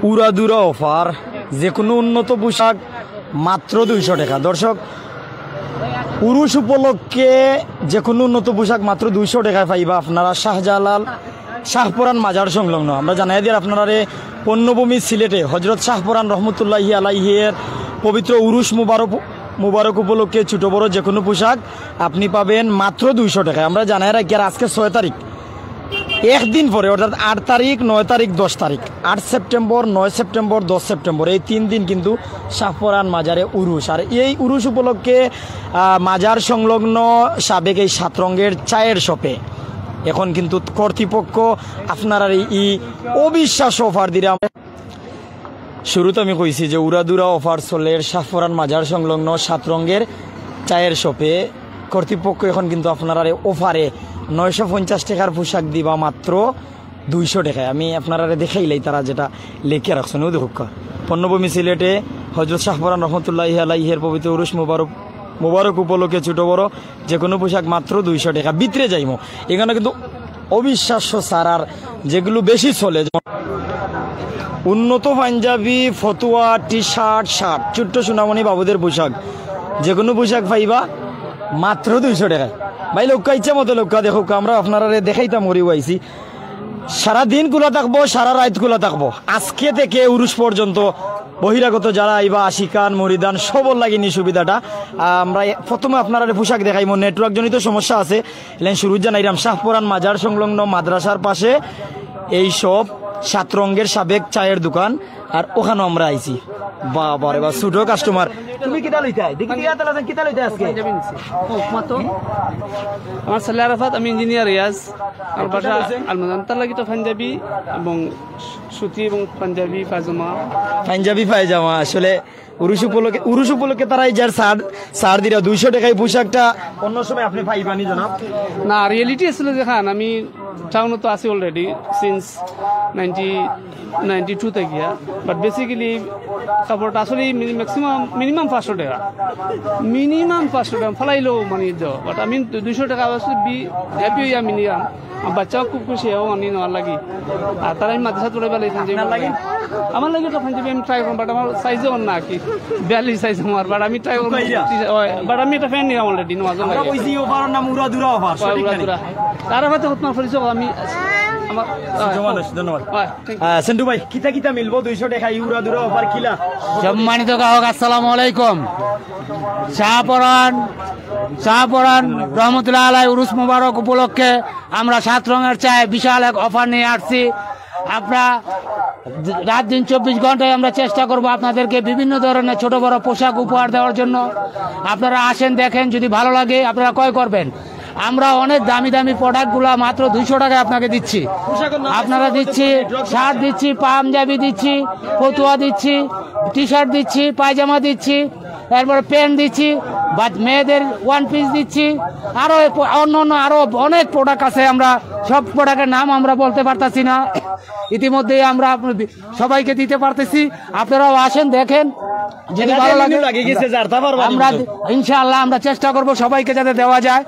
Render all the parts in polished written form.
উড়াদুরা offer, যে কোনো উন্নত পোশাক মাত্র 200 টাকা। দর্শক, উরুষ উপলক্ষে যে কোনো উন্নত পোশাক মাত্র 200 টাকায় পাইবা আপনারা শাহজালাল শাহপুরান মাজার সংলগ্ন। আমরা জানাই দিই আপনারা পণ্যভূমি সিলেটে হজরত শাহপুরান রহমতুল্লাহি আলাইহির পবিত্র উরুষ মুবারক উপলক্ষে ছোটো বড় যে কোনো পোশাক আপনি পাবেন মাত্র 200 টাকায়। আমরা জানাই রাখি, আর আজকে 6 তারিখ, একদিন পরে অর্থাৎ 8 তারিখ, 9 তারিখ, 10 তারিখ, 8 সেপ্টেম্বর, 9 সেপ্টেম্বর, 10 সেপ্টেম্বর, এই 3 দিন কিন্তু শাহপুরান মাজারে উরুষ। আর এই উরুষ উপলক্ষে মাজার সংলগ্ন সাবেক এই 7 রঙের চায়ের শপে এখন কিন্তু কর্তৃপক্ষ আপনারা এই অবিশ্বাস্য অফার দিলে, শুরুতে আমি কইছি যে উড়াদুরা অফার চলে শাহপুরান মাজার সংলগ্ন 7 রঙের চায়ের শপে। কর্তৃপক্ষ এখন কিন্তু আপনারা অফারে 950 টাকার পোশাক দিবা মাত্র 200 টাকায়। আমি আপনারা দেখাইলাই তারা যেটা লেখে রাখছেন। ও দেখুক, পণ্যভূমি সিলেটে হজরত শাহপুরান রহমতুল্লাহি আলাইহির পবিত্র উরুষ মুবারক উপলক্ষে ছোটো বড় যে কোনো পোশাক মাত্র 200 টাকা। ভিতরে যাইমো, এখানে কিন্তু অবিশ্বাস্য সারার যেগুলো বেশি চলে, উন্নত পাঞ্জাবি, ফতুয়া, টি শার্ট, ছোট্ট সোনামণি বাবুদের পোশাক, যে কোনো পোশাক পাইবা মাত্র 200 টাকায়। ভাই লোক ইচ্ছা মতো লোক দেখো, আমরা আপনারা দেখাইতাম মরিও আইছি। সারাদিন খোলা থাকবো, সারা রাত খোলা থাকবো। আজকে থেকে উরুষ পর্যন্ত বহিরাগত যারা আইবা, আশিকান মরিদান সবর লাগেনি সুবিধাটা। আমরা প্রথমে আপনারা পোশাক দেখাইব, নেটওয়ার্ক জনিত সমস্যা আছে। এলেন শুরু জানাইলাম শাহপুরান মাজার সংলগ্ন মাদ্রাসার পাশে এই সব 7 রঙের সাবেক চায়ের দোকান, আর ওখানে আমরা আইছি। বাবা রে বা, ছোট কাস্টমার। তুমি কিটা লইতাই? দেখি কিটা লইতাই আজকে? আমার সালে আরাফাত, আমি ইঞ্জিনিয়ার রিয়াজ। আর বাসা আলমাদান, তার লাগি তো পাঞ্জাবি এবং সুতি এবং পাঞ্জাবি পায়জামা। আসলে উরুষ উপলক্ষে তারা যার সার দিরা 200 টাকায় পোশাকটা অন্য সময় আপনি পাইবানি জনাব? না, রিয়েলিটি আসলে দেখান, আমি টাউনে তো আছি অলরেডি সিন্স 1992 থেকে, বাট বেসিক্যালি কাপড়টা আসলে মিনিমাম 500 টাকা, ফেলাইলেও মানে বাট আমি 200 টাকা আসলে হ্যাপি হইয়া মিনিমাম। বাচ্চাও খুব খুশি হও আনি নেওয়ার লাগি। আর তারা আমি মাদ্রাসা তোলে বেলা আমার লাগে তো পাঞ্জাবি আমি ট্রাই করব, বাট আমার সাইজও না কি 42 সাইজ আমার, বাট আমি ট্রাই করব। বাট আমি একটা ফ্যান নিলাম অলরেডি নেওয়ার জন্য। আমরা কইছি ওভার নাম উড়াদুরা অফার, উড়াদুরা। তারা হয়তো তোমার পরিচয় আমি আমার ধন্যবাদ। সেন্টু ভাই, কিতা মিলবো 200 টাকা উড়াদুরা অফার কিলা? সম্মানিত গ্রাহক, আসসালামু আলাইকুম। শাহপুরান রহমতুল্লাহ আলাই উরুস মুবারক উপলক্ষে আমরা 7 রঙের চায় বিশাল এক অফার নিয়ে আসছি। আমরা রাত দিন 24 ঘন্টায় আমরা চেষ্টা করব আপনাদেরকে বিভিন্ন ধরনের ছোট বড় পোশাক উপহার দেওয়ার জন্য। আপনারা আসেন, দেখেন, যদি ভালো লাগে আপনারা ক্রয় করবেন। আমরা অনেক দামি প্রোডাক্টগুলো মাত্র 200 টাকায় আপনাকে দিচ্ছি। আপনারা দিচ্ছি শার্ট দিচ্ছি, পাঞ্জাবি দিচ্ছি, ফতুয়া দিচ্ছি, টি শার্ট দিচ্ছি, পায়জামা দিচ্ছি, এরপরে প্যান্ট দিচ্ছি, বা মেয়েদের 1 পিস দিচ্ছি, আরো অন্য আরো অনেক প্রোডাক্ট আছে। আমরা সব প্রোডাক্টের নাম আমরা বলতে পারতেছি না, ইতিমধ্যেই আমরা সবাইকে দিতে পারতেছি। আপনারাও আসেন, দেখেন, যদি ভালো লাগে আমরা ইনশাআল্লাহ আমরা চেষ্টা করব সবাইকে যাতে দেওয়া যায়।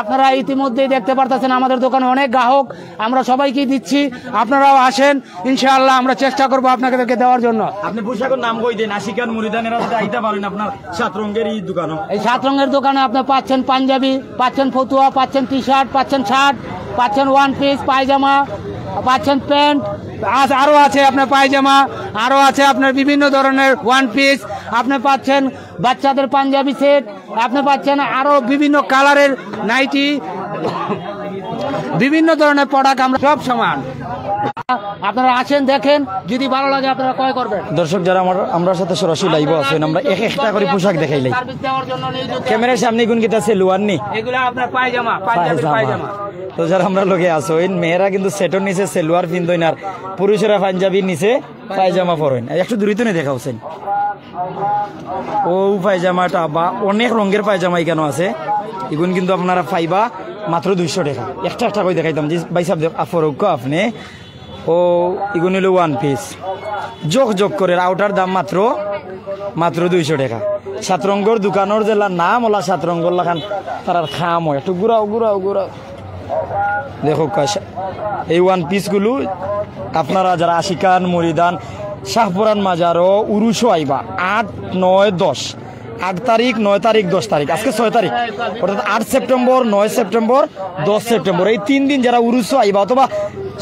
আপনারা ইতিমধ্যেই দেখতে পারতেছেন আমাদের দোকানে অনেক গ্রাহক, আমরা সবাইকেই দিচ্ছি। আপনারাও আসেন, ইনশাআল্লাহ আমরা চেষ্টা করব আপনাদেরকে দেওয়ার জন্য। আপনি পোশাকের নাম কই দেন, আশিকান মুরিদানেরা যদি আইতে পারেন আপনার 7 রঙের এই দোকানে। এই 7 রঙের দোকানে আপনি পাচ্ছেন পাঞ্জাবি, পাচ্ছেন ফতুয়া, পাচ্ছেন টি শার্ট, পাচ্ছেন শার্ট, পাচ্ছেন 1 পিস পায়জামা, পাচ্ছেন প্যান্ট, আরো আছে আপনার পায়জামা, আরো আছে আপনার বিভিন্ন ধরনের 1 পিস, আপনি পাচ্ছেন বাচ্চাদের পাঞ্জাবি সেট, আপনি পাচ্ছেন আরো বিভিন্ন কালারের নাইটি, বিভিন্ন ধরনের প্রোডাক্ট আমরা সব সমান। আপনারা আসেন, দেখেন, যদি ভালো লাগে আপনারা ক্রয় করবেন। দর্শক যারা আমরা সাথে সরাসরি লাইভ আছেন, আমরা একটা করে পোশাক দেখাইলাই। ক্যামেরার সামনে গুণ কিতা সেলুয়ার নি, এগুলা আপনার পায়জামা। তো যারা আমরা লোকে আসো, মেয়েরা কিন্তু সেটর নিচে সেলুয়ার পিনদইন, আর পুরুষেরা পাঞ্জাবির নিচে পায়জামা পরেন। একটু দূরিত নেই দেখাওছেন ও পায়জামাটা, বা অনেক রঙের পায়জামা এখানে আছে। এগুন কিন্তু আপনারা পাইবা মাত্র 200 টাকা। একটা করে দেখাইতাম যে ভাই সাহেব আফরক আপনি ও এগুন হলো 1 পিস যোগ করে আউটার দাম মাত্র 200 টাকা। 7 রঙের দোকানের জেলার নাম ওলা 7 রঙের লাখান তার খাম হয়। একটু ঘুরাও দেখো এই ওয়ান পিসগুলো আপনারা যারা আশিকান মুরিদান শাহপুরান মাজারও উরুশো আইবা 8, 9, 10 8 তারিখ 9 তারিখ 10 তারিখ আজকে 6 তারিখ অর্থাৎ 8 সেপ্টেম্বর 9 সেপ্টেম্বর 10 সেপ্টেম্বর এই 3 দিন যারা উরুশো আইবা অথবা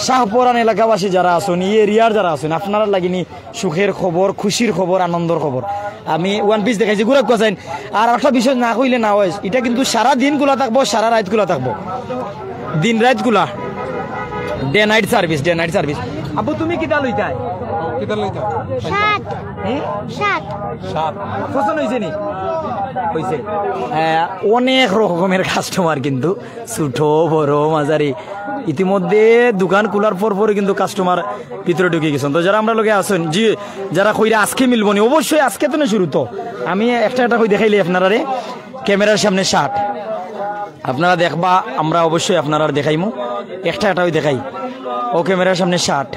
শাহপুরান এলাকাবাসী যারা আসুন এই এরিয়ার যারা আসুন আপনারা লাগিনি সুখের খবর খুশির খবর আনন্দর খবর আমি ওয়ান পিস দেখাইছি ঘুরে কোথায় আর একটা বিষয় না কইলে না হয় এটা কিন্তু সারা দিনগুলা থাকবো সারা রাতগুলা থাকবো দিন রাতগুলা ডে নাইট সার্ভিস আবু তুমি কিটা লইতাই পছন্দ হয়েছে নি হয়েছে অনেক রকমের কাস্টমার কিন্তু ছোট বড় মাঝারি ইতিমধ্যে দোকান খোলার পর কিন্তু কাস্টমার ভিতরে ঢুকে গেছেন তো যারা আমরা লোকে আসেন জি যারা কইরা আজকে মিলবো নি অবশ্যই আজকে তো না শুরু তো আমি একটা কই দেখাইলি আপনারা রে ক্যামেরার সামনে শার্ট আপনারা দেখবা আমরা অবশ্যই আপনারা দেখাইমু একটা ওই দেখাই ও ক্যামেরার সামনে শার্ট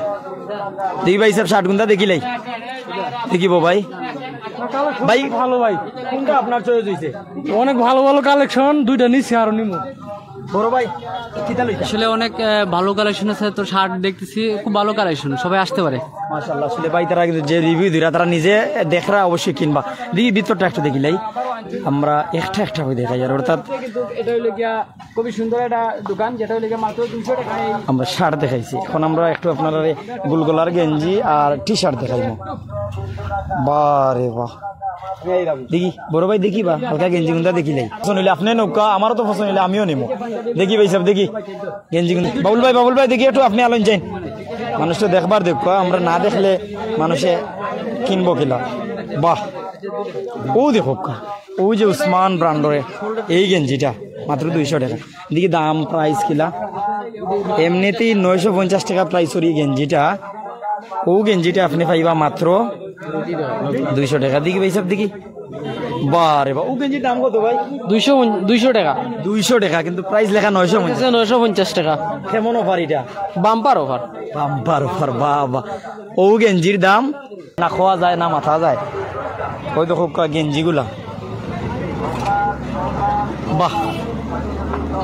দেখি ভাই সব শার্ট গুন্দা দেখিলাই দেখিব ভাই ভাই ভালো ভাই কোনটা আপনার চয়েস হইছে অনেক ভালো ভালো কালেকশন, দুইটা নিছি আর নিমু। বড় ভাই কিটা লইতা আসলে অনেক ভালো কালেকশন আছে, তো শার্ট দেখতেছি খুব ভালো কালেকশন, সবাই আসতে পারে। মাশাআল্লাহ আসলে ভাই তারা কিন্তু যে রিভিউ দিরা তারা নিজে দেখরা অবশ্যই কিনবা। দেখি ভিতরটা একটা দেখিলাই আমরা একটা হয়ে দেখাই আর অর্থাৎ এটা হইলো গিয়া খুবই সুন্দর একটা দোকান, যেটা হইলো গিয়া মাত্র 200 টাকায় আমরা শার্ট দেখাইছি। এখন আমরা একটু আপনারা গুলগোলার গেঞ্জি আর টি শার্ট দেখাইবো। বারে বাহ দেখি বড় ভাই দেখি বা হালকা গেঞ্জি গুন্দা দেখিলাই পছন্দ হইলে আপনি নৌকা আমারও তো পছন্দ হইলে আমিও নেবো। দেখি ভাই সব দেখি গেঞ্জি গুন্দা বাবুল ভাই দেখি একটু আপনি আলোন যাই মানুষ তো দেখবার দেখ আমরা না দেখলে মানুষে কিনবো কিলা। বাহ ও দেখো ও যে উসমান ব্র্যান্ডের এই গেঞ্জিটা মাত্র 200 টাকা। দেখি দাম প্রাইস কিলা এমনিতেই 950 টাকা প্রাইসের এই গেঞ্জিটা। ও গেঞ্জিটা আপনি পাইবা মাত্র 200 টাকা। দেখি ভাই সব দেখি বারে বা ও গেঞ্জির দাম কত ভাই? 200 টাকা। 200 টাকা কিন্তু প্রাইস লেখা 950 টাকা। কেমন অফার এটা? Bumper offer. বাবা ও গেঞ্জির দাম না খাওয়া যায় না মাথা যায়। ওই দেখো গেঞ্জিগুলা বাহ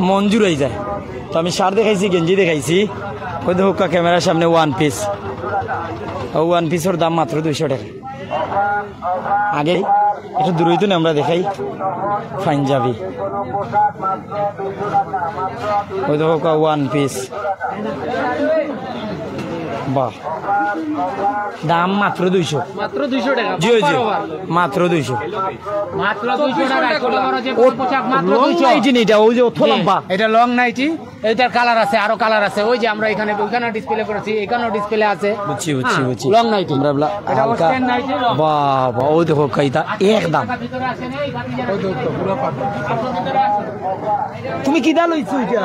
মন জুড়াই যায়। তো আমি শার্ট দেখাইছি গেঞ্জি দেখাইছি। ওই দেখো ক্যামেরার সামনে ওয়ান পিসের দাম মাত্র 200 টাকা। আগে একটু দূরই তো আমরা দেখাই পাঞ্জাবি। ওই দেখো ওয়ান পিস বাহ দাম মাত্র 200 টাকা। জি মাত্র 200 এটা লং নাইটি, এটার কালার আছে, আরো কালার আছে। ওই যে আমরা এখানে ওইখানে ডিসপ্লে করেছি, এখানেও ডিসপ্লে আছে। বুঝছি লং নাইটি আমরা বাবা ওই দেখো কাইতা একদম। তুমি কি দা লইছো এটা?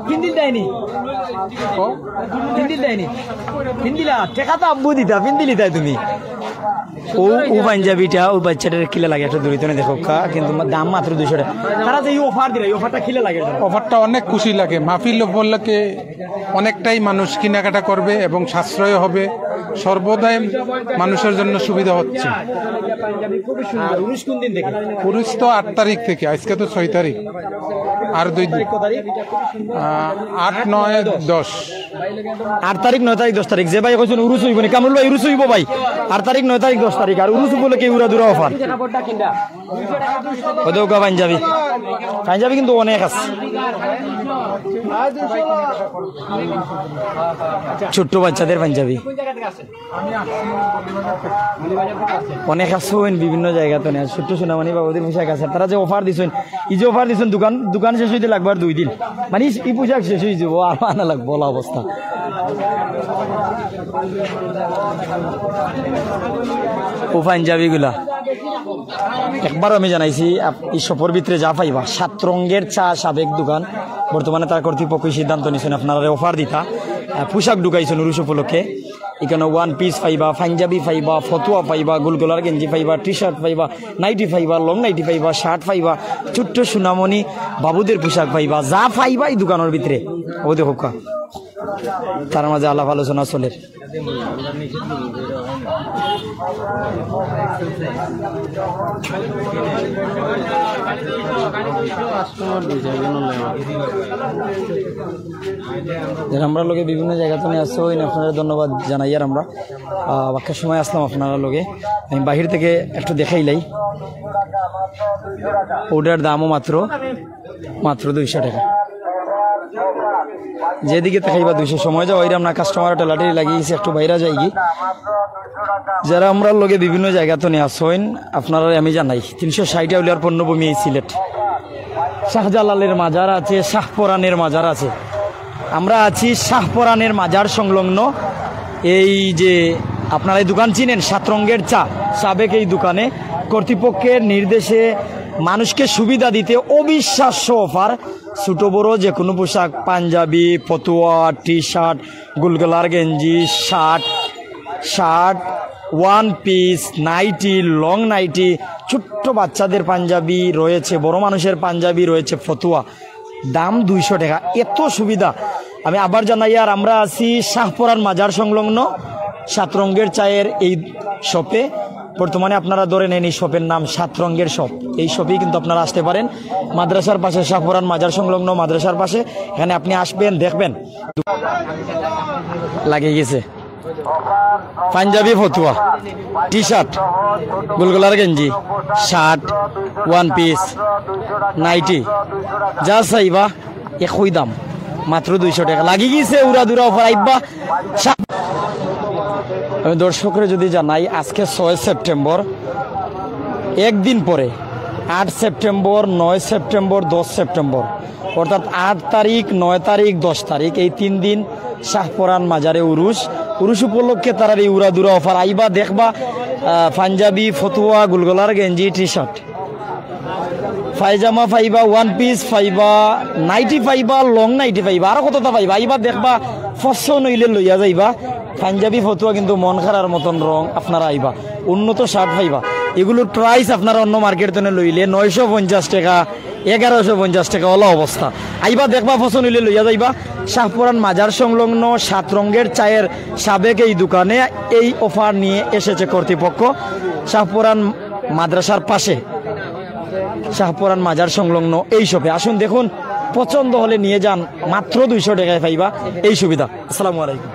হিন্দি দেয়নি হিন্দিলা টেকা তো আব্বু দিতা হিন্দিলি তাই তুমি। ও পাঞ্জাবিটা ও বাচ্চাটার কিলা লাগে একটা দূরিত দেখো কিন্তু দাম মাত্র 200 টাকা। তারা যে অফার দিলে অফারটা কিলা লাগে? অফারটা অনেক খুশি লাগে। মাহফিল উপলক্ষে অনেকটাই মানুষ কেনাকাটা করবে এবং সাশ্রয় হবে, সর্বদাই মানুষের জন্য সুবিধা হচ্ছে। পুরুষ তো 8 তারিখ থেকে, আজকে তো 6 তারিখ, আর 2 দিন 8, 9, 10। 8 তারিখ 9 তারিখ 10 তারিখ যে ভাই কইছেন উরুস হইব নি কামরুল ভাই উরুস হইব ভাই 8 তারিখ 9 তারিখ 10 তারিখ আর উরুস বলে কি উড়া দুরা অফার। ওদৌকা পাঞ্জাবি কিন্তু অনেক আছে। ছোট্ট বাচ্চাদের পাঞ্জাবি অনেক আছে বিভিন্ন জায়গাতে নেই। ছোট্ট সোনামানি বাবুদের পোশাক আছে। তারা যে অফার দিচ্ছেন এই যে অফার দিচ্ছেন দোকান শেষ হইতে লাগবে আর 2 দিন, মানে এই পোশাক শেষ হয়ে যাবো আর আনা লাগবো অবস্থা। ও পাঞ্জাবি গুলা একবার আমি জানাইছি এই সফর ভিতরে যা পাইবা 7 রঙের চা সাবেক দোকান। বর্তমানে তার কর্তৃপক্ষ সিদ্ধান্ত নিয়েছেন আপনারা অফার দিতা পোশাক ঢুকাইছেন উরুস উপলক্ষে। এখানে ওয়ান পিস পাইবা, পাঞ্জাবি পাইবা, ফতুয়া পাইবা, গোলগোলার গেঞ্জি পাইবা, টি শার্ট পাইবা, নাইটি পাইবা, লং নাইটি পাইবা, শার্ট পাইবা, ছোট্ট সোনামণি বাবুদের পোশাক পাইবা, যা পাইবা এই দোকানের ভিতরে। ও দেখো তার মাঝে আলাপ আলোচনা চলে। আমরা লোকে বিভিন্ন জায়গা থেকে আসছো, আপনারা ধন্যবাদ জানাই। আর আমরা বাক্যের সময় আসলাম আপনারা লোকে, আমি বাহির থেকে একটু দেখাইলাই। ওটার দামও মাত্র 200 টাকা। যেদিকে দেখাইবা 200 সময় যাও ওইরাম না, কাস্টমার টেলাটি লাগিয়েছে একটু বাইরে যাইগি। যারা আমরা লোকে বিভিন্ন জায়গা তো নিয়ে আসেন আপনারা আমি জানাই 360 আউলিয়ার পণ্যভূমি এই সিলেট। শাহজালালের মাজার আছে, শাহপরানের মাজার আছে। আমরা আছি শাহপরানের মাজার সংলগ্ন এই যে আপনারা এই দোকান চিনেন 7 রঙের চা, সাবেক এই দোকানে কর্তৃপক্ষের নির্দেশে মানুষকে সুবিধা দিতে অবিশ্বাস্য অফার। ছোট বড় যে কোনো পোশাক, পাঞ্জাবি, ফতুয়া, টি শার্ট, গুলগলার গেঞ্জি, shirt, one piece, nightie, long nightie, ছোট্ট বাচ্চাদের পাঞ্জাবি রয়েছে, বড় মানুষের পাঞ্জাবি রয়েছে, ফতুয়া, দাম 200 টাকা। এত সুবিধা আমি আবার জানাই। আর আমরা আছি শাহপরান মাজার সংলগ্ন 7 রঙের চায়ের এই শপে। বর্তমানে আপনারা ধরে নেন এই শপের নাম 7 রঙের শপ। এই শপেই কিন্তু আপনারা আসতে পারেন মাদ্রাসার পাশে, শাহপরান মাজার সংলগ্ন মাদ্রাসার পাশে। এখানে আপনি আসবেন, দেখবেন লাগিয়ে গেছে পাঞ্জাবি, ফতুয়া, টি শার্ট, গুলগুলার গেঞ্জি, শার্ট, ওয়ান পিস, নাইটি, যা চাইবা একই দাম, মাত্র 200 টাকা। লাগিয়ে গেছে উড়া দুরা অফার আইবা। আমি দর্শকরা যদি জানাই আজকে 6 সেপ্টেম্বর, একদিন পরে 8 সেপ্টেম্বর, 9 সেপ্টেম্বর, 10 সেপ্টেম্বর, অর্থাৎ 8 তারিখ, 9 তারিখ, 10 তারিখ এই 3 দিন শাহপরান মাজারে উরুস উপলক্ষে তারা এই উড়াদুরা অফার আইবা, দেখবা পাঞ্জাবি, ফতুয়া, গুলগলার গেঞ্জি, টি শার্ট, পায়জামা পাইবা, ওয়ান পিস পাইবা, নাইটি পাইবা, লং নাইটি পাইবা, আরো কতটা পাইবা। আইবা দেখবা ফসল নইলে লইয়া যাইবা। পাঞ্জাবি, ফতুয়া কিন্তু মন খারার মতন রং আপনারা আইবা। উন্নত শার্ট পাইবা। এগুলোর প্রাইস আপনারা অন্য মার্কেট থেকে লইলে 950 টাকা, 1150 টাকা ওলা অবস্থা। আইবা দেখবা ফসল নইলে লইয়া যাইবা। শাহপরান মাজার সংলগ্ন 7 রঙের চায়ের সাবেক এই দোকানে এই অফার নিয়ে এসেছে কর্তৃপক্ষ। শাহপরান মাদ্রাসার পাশে শাহপরান মাজার সংলগ্ন এই শপে আসুন, দেখুন, পছন্দ হলে নিয়ে যান। মাত্র 200 টাকায় পাইবা এই সুবিধা। আসসালামু আলাইকুম।